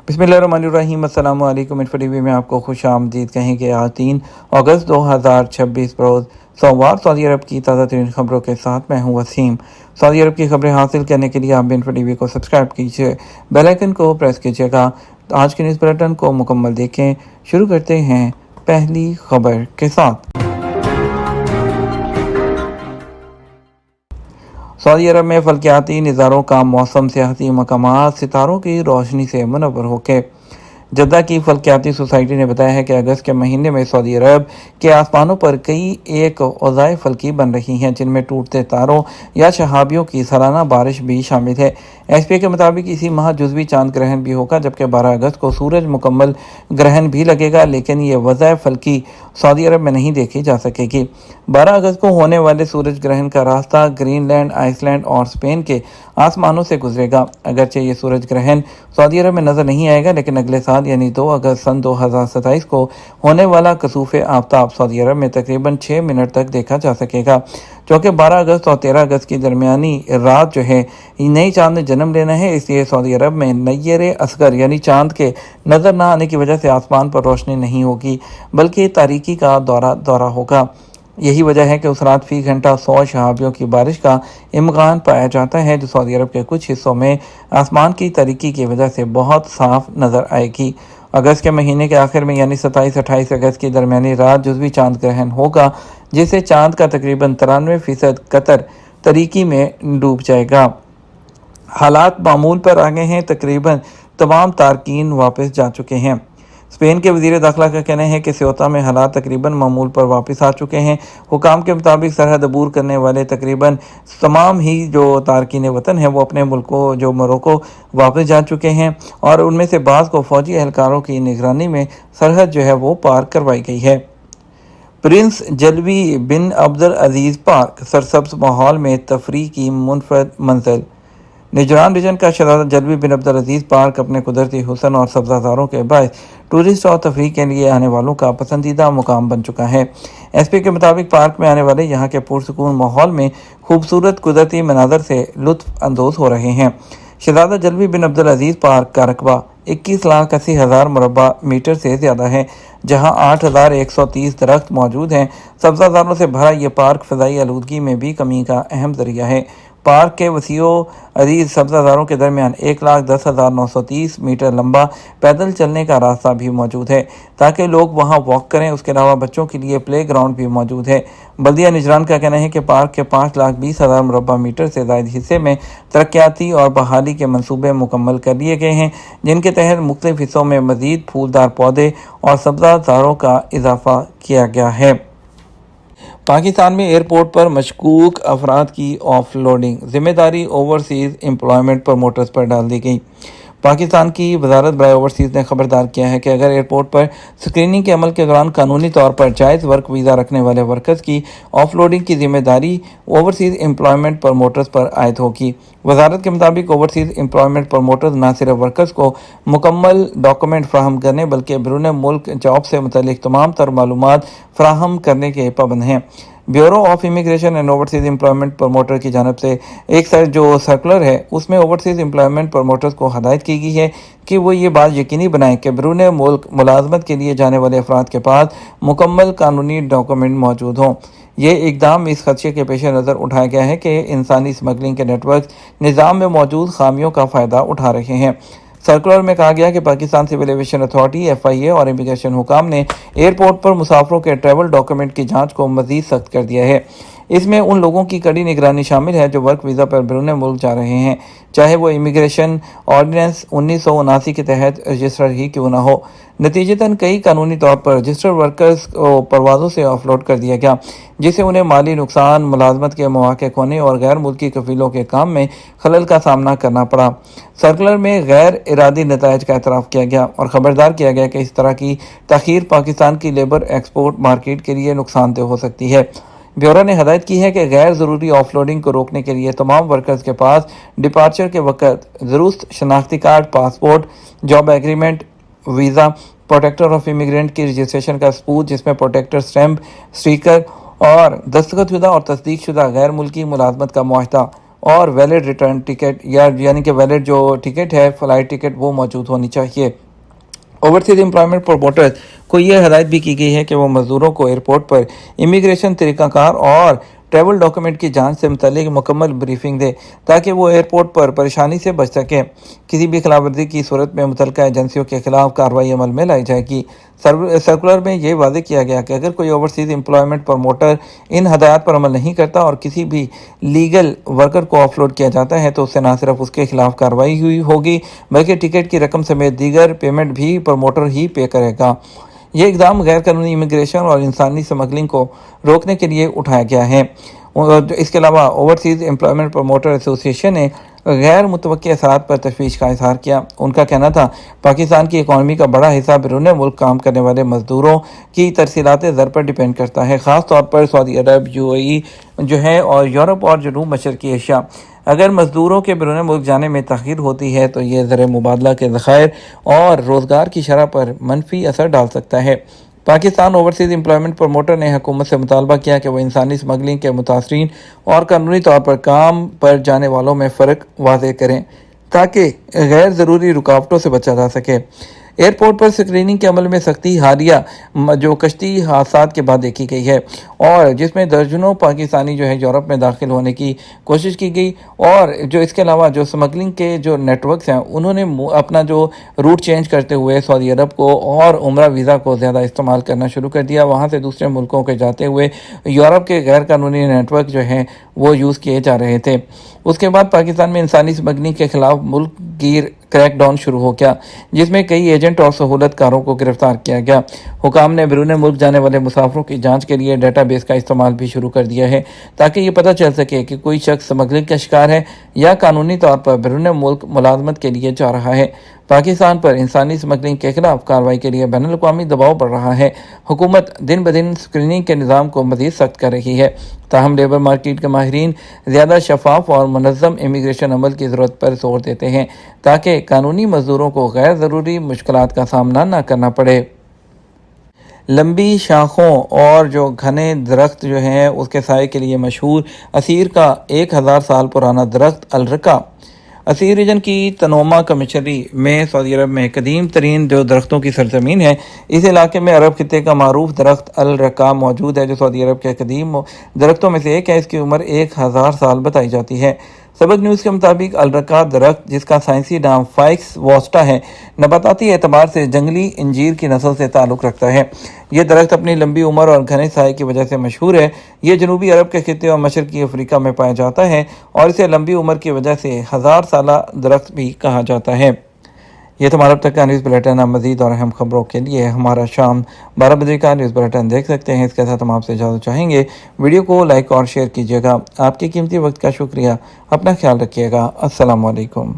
बिस्मिल्लाहिर्रहमानिर्रहीम। अस्सलाम वालेकुम। इन्फो टीवी में आपको खुश आमदीद कहें कि आज 3 अगस्त 2026 रोज़ सोमवार सऊदी अरब की ताज़ा तरीन खबरों के साथ मैं हूं वसीम। सऊदी अरब की खबरें हासिल करने के लिए आप इन्फो टीवी को सब्सक्राइब कीजिए, बेल आइकन को प्रेस कीजिएगा। तो आज के न्यूज़ बुलेटिन को मुकम्मल देखें। शुरू करते हैं पहली खबर के साथ। सऊदी अरब में फल्कियाती नज़ारों का मौसम, सियासी मकामात सितारों की रोशनी से मुनव्वर होके। जद्दा की फल्कियाती सोसाइटी ने बताया है कि अगस्त के महीने में सऊदी अरब के आसमानों पर कई एक औज़ाए फल्की बन रही हैं, जिनमें टूटते तारों या शहाबियों की सालाना बारिश भी शामिल है। एसपीए के मुताबिक इसी माह जुज़वी चांद ग्रहण भी होगा, जबकि 12 अगस्त को सूरज मुकम्मल ग्रहण भी लगेगा, लेकिन ये वज़ाए फल्की सऊदी अरब में नहीं देखी जा सकेगी। 12 अगस्त को होने वाले सूरज ग्रहण का रास्ता ग्रीनलैंड, आइसलैंड और स्पेन के आसमानों से गुजरेगा। अगरचे ये सूरज ग्रहण सऊदी अरब में नजर नहीं आएगा, लेकिन अगले साल यानी 2 अगस्त सन 2027 को होने वाला कसूफ आफ्ताब सऊदी अरब में तकरीबन 6 मिनट तक देखा जा सकेगा। क्योंकि 12 अगस्त और 13 अगस्त की दरमियानी रात जो है नई चांद ने जन्म लेना है, इसलिए सऊदी अरब में नय्यर असगर यानी चांद के नज़र न आने की वजह से आसमान पर रोशनी नहीं होगी, बल्कि तारीकी का दौरा होगा। यही वजह है कि उस रात फी घंटा 100 शहाबियों की बारिश का इम्कान पाया जाता है, जो सऊदी अरब के कुछ हिस्सों में आसमान की तारीकी की वजह से बहुत साफ नज़र आएगी। अगस्त के महीने के आखिर में यानी 27-28 अगस्त की दरमियानी रात जुज़वी चांद ग्रहण होगा, जिससे चांद का तकरीबन 93% कतर तारीकी में डूब जाएगा। हालात मामूल पर आ गए हैं, तकरीबन तमाम तारकीन वापस जा चुके हैं। स्पेन के वज़ीर दाखिला का कहना है कि सियोता में हालात तकरीबन मामूल पर वापस आ चुके हैं। हुकाम के मुताबिक सरहद अबूर करने वाले तकरीबन तमाम ही जो तारकीन वतन हैं वो अपने मुल्कों जो मोरक्को वापस जा चुके हैं, और उनमें से बाज़ को फ़ौजी एहलकारों की निगरानी में सरहद जो है वो पार करवाई गई है। प्रिंस जलवी बिन अब्दुल अजीज़ पार्क सरसब्ज़ माहौल में तफरीह की मुनफरद मंजिल। निजरान रीजन का शहजादा जलवी बिन अब्दुल अजीज़ पार्क अपने कुदरती हुस्न और सब्ज़ाजारों के बायस टूरिस्ट और तफरीह के लिए आने वालों का पसंदीदा मुकाम बन चुका है। एसपी के मुताबिक पार्क में आने वाले यहाँ के पुरसुकून माहौल में खूबसूरत कुदरती मनाजर से लुत्फ़ अंदोज़ हो रहे हैं। शहजादा जलवी बिन अब्दुल अजीज़ पार्क का रकबा 21,80,000 मुरबा मीटर से ज़्यादा है, जहाँ 8,130 दरख्त मौजूद हैं। सब्ज़ाजारों से भरा ये पार्क फ़ज़ाई आलूदगी में भी कमी का अहम ज़रिया है। पार्क के वसीओ अरीज़ सब्ज़ाजारों के दरमियान 1,10,930 मीटर लंबा पैदल चलने का रास्ता भी मौजूद है, ताकि लोग वहां वॉक करें। उसके अलावा बच्चों के लिए प्ले ग्राउंड भी मौजूद है। बल्दिया निजरान का कहना है कि पार्क के 5,20,000 मुरबा मीटर से ज़ायद हिस्से में तरक्याती और बहाली के मनसूबे मुकम्मल कर लिए गए हैं, जिनके तहत मुख्तलिफ हिस्सों में मज़ीद फूलदार पौधे और सब्ज़ाजारों का इजाफा किया गया है। पाकिस्तान में एयरपोर्ट पर मशकूक अफराद की ऑफलोडिंग जिम्मेदारी ओवरसीज़ एम्प्लॉयमेंट प्रमोटर्स पर डाल दी गई। पाकिस्तान की वजारत बराए ओवरसीज़ ने खबरदार किया है कि अगर एयरपोर्ट पर स्क्रीनिंग के अमल के दौरान कानूनी तौर पर जायज़ वर्क वीज़ा रखने वाले वर्कर्स की ऑफलोडिंग की जिम्मेदारी ओवरसीज़ एम्प्लॉयमेंट प्रमोटर्स पर आयद होगी। वजारत के मुताबिक ओवरसीज़ एम्प्लॉयमेंट प्रमोटर्स न सिर्फ वर्कर्स को मुकम्मल डॉक्यूमेंट फ्राहम करने बल्कि बैरून मुल्क जॉब से मुतल्लिक तमाम तर मालूमात फ्राहम करने के पाबंद हैं। Bureau of immigration and overseas employment promoter की जानब से एक जो सर्कुलर है, उसमें ओवरसीज़ एम्प्लॉयमेंट प्रमोटर्स को हदायत की गई है कि वो ये बात यकीनी बनाएं कि बैरून मुल्क मुलाजमत के लिए जाने वाले अफराद के पास मुकम्मल कानूनी डॉक्यूमेंट मौजूद हों। ये इकदाम इस खदशे के पेश नज़र उठाया गया है कि इंसानी स्मगलिंग के नेटवर्क निज़ाम में मौजूद खामियों का फ़ायदा उठा रहे हैं। सर्कुलर में कहा गया कि Pakistan civil aviation authority FIA और इमिग्रेशन हुकाम ने एयरपोर्ट पर मुसाफरों के ट्रैवल डॉक्यूमेंट की जांच को मज़ीद सख्त कर दिया है। इसमें उन लोगों की कड़ी निगरानी शामिल है जो वर्क वीज़ा पर बैरून मुल्क जा रहे हैं, चाहे वो इमिग्रेशन ऑर्डिनेंस 1979 के तहत रजिस्टर ही क्यों ना हो। नतीजतन कई कानूनी तौर पर रजिस्टर्ड वर्कर्स को परवाज़ों से ऑफलोड कर दिया गया, जिससे उन्हें माली नुकसान, मुलाजमत के मौके खोने और गैर मुल्की कफीलों के काम में खलल का सामना करना पड़ा। सर्कुलर में गैर इरादी नतायज का एतराफ़ किया गया और ख़बरदार किया गया कि इस तरह की तख़ीर पाकिस्तान की लेबर एक्सपोर्ट मार्केट के लिए नुकसानदेह हो सकती है। ब्यूरो ने हदायत की है कि गैर ज़रूरी ऑफलोडिंग को रोकने के लिए तमाम वर्कर्स के पास डिपार्चर के वक़्त दुरुस्त शनाख्ती card, passport, job agreement, visa, protector of immigrant की रजिस्ट्रेशन का सबूत जिसमें प्रोटेक्टर स्टैम्प, स्टिकर और दस्तखत शुदा और तस्दीक शुदा गैर मुल्की मुलाजमत का मुआहदा اور ویلڈ ریٹرن ٹکٹ یعنی کہ ویلڈ جو ٹکٹ ہے فلائٹ ٹکٹ وہ موجود ہونی چاہیے۔ اوورسیز امپلائمنٹ پروموٹرز کو یہ ہدایت بھی کی گئی ہے کہ وہ مزدوروں کو ایئرپورٹ پر امیگریشن طریقہ کار اور ٹریول ڈاکومنٹ کی جانچ سے متعلق مکمل بریفنگ دے تاکہ وہ ایئرپورٹ پر پریشانی سے بچ سکیں۔ کسی بھی خلاف ورزی کی صورت میں متعلقہ ایجنسیوں کے خلاف کارروائی عمل میں لائی جائے گی۔ سرکولر میں یہ واضح کیا گیا کہ اگر کوئی اوورسیز امپلائمنٹ پروموٹر ان ہدایات پر عمل نہیں کرتا اور کسی بھی لیگل ورکر کو آف لوڈ کیا جاتا ہے تو اس سے نہ صرف اس کے خلاف کارروائی ہوگی بلکہ ٹکٹ کی رقم سمیت دیگر پیمنٹ بھی پروموٹر ہی پے کرے گا۔ یہ اقدام غیر قانونی امیگریشن اور انسانی سمگلنگ کو روکنے کے لیے اٹھایا گیا ہے۔ اس کے علاوہ اوورسیز امپلائمنٹ پروموٹر ایسوسی ایشن نے غیر متوقع اثرات پر تشویش کا اظہار کیا۔ ان کا کہنا تھا پاکستان کی اکانومی کا بڑا حصہ بیرون ملک کام کرنے والے مزدوروں کی ترسیلات زر پر ڈیپینڈ کرتا ہے، خاص طور پر سعودی عرب، UAE جو ہے اور یورپ اور جنوب مشرقی ایشیا۔ اگر مزدوروں کے بیرون ملک جانے میں تاخیر ہوتی ہے تو یہ زر مبادلہ کے ذخائر اور روزگار کی شرح پر منفی اثر ڈال سکتا ہے۔ پاکستان اوورسیز امپلائمنٹ پروموٹر نے حکومت سے مطالبہ کیا کہ وہ انسانی سمگلنگ کے متاثرین اور قانونی طور پر کام پر جانے والوں میں فرق واضح کریں تاکہ غیر ضروری رکاوٹوں سے بچا جا سکے۔ ایئرپورٹ پر سکریننگ کے عمل میں سختی حالیہ جو کشتی حادثات کے بعد دیکھی گئی ہے اور جس میں درجنوں پاکستانی جو ہے یورپ میں داخل ہونے کی کوشش کی گئی، اور جو اس کے علاوہ جو سمگلنگ کے جو نیٹ ورکس ہیں انہوں نے اپنا جو روٹ چینج کرتے ہوئے سعودی عرب کو اور عمرہ ویزا کو زیادہ استعمال کرنا شروع کر دیا، وہاں سے دوسرے ملکوں کے جاتے ہوئے یورپ کے غیر قانونی نیٹ ورک جو ہیں وہ یوز کیے جا رہے تھے۔ اس کے بعد پاکستان میں انسانی سمگلنگ کے خلاف ملک گیر کریک ڈاؤن شروع ہو گیا، جس میں کئی ایجنٹ اور سہولت کاروں کو گرفتار کیا گیا۔ حکام نے بیرون ملک جانے والے مسافروں کی جانچ کے لیے ڈیٹا بیس کا استعمال بھی شروع کر دیا ہے تاکہ یہ پتہ چل سکے کہ کوئی شخص سمگلنگ کا شکار ہے یا قانونی طور پر بیرون ملک ملازمت کے لیے جا رہا ہے۔ پاکستان پر انسانی سمگلنگ کے خلاف کارروائی کے لیے بین الاقوامی دباؤ بڑھ رہا ہے۔ حکومت دن بدن سکریننگ کے نظام کو مزید سخت کر رہی ہے، تاہم لیبر مارکیٹ کے ماہرین زیادہ شفاف اور منظم امیگریشن عمل کی ضرورت پر زور دیتے ہیں تاکہ قانونی مزدوروں کو غیر ضروری مشکلات کا سامنا نہ کرنا پڑے۔ لمبی شاخوں اور جو گھنے درخت جو ہیں اس کے سائے کے لیے مشہور اسیر کا 1000 سال پرانا درخت الرقہ اسیر ریجن کی تنوما کمیشنری میں سعودی عرب میں قدیم ترین جو درختوں کی سرزمین ہے، اس علاقے میں عرب خطے کا معروف درخت الرقہ موجود ہے جو سعودی عرب کے قدیم درختوں میں سے ایک ہے۔ اس کی عمر 1000 سال بتائی جاتی ہے۔ سبق نیوز کے مطابق الرقہ درخت، جس کا سائنسی نام فائکس واسٹا ہے، نباتاتی اعتبار سے جنگلی انجیر کی نسل سے تعلق رکھتا ہے۔ یہ درخت اپنی لمبی عمر اور گھنے سائے کی وجہ سے مشہور ہے۔ یہ جنوبی عرب کے خطے اور مشرقی افریقہ میں پایا جاتا ہے اور اسے لمبی عمر کی وجہ سے 1000 سالہ درخت بھی کہا جاتا ہے۔ یہ تمہارا اب تک کا نیوز بلیٹن۔ آپ مزید اور اہم خبروں کے لیے ہمارا شام 12 بجے کا نیوز بلیٹن دیکھ سکتے ہیں۔ اس کے ساتھ ہم آپ سے اجازت چاہیں گے، ویڈیو کو لائک اور شیئر کیجیے گا۔ آپ کے قیمتی وقت کا شکریہ۔ اپنا خیال رکھیے گا۔ السلام علیکم۔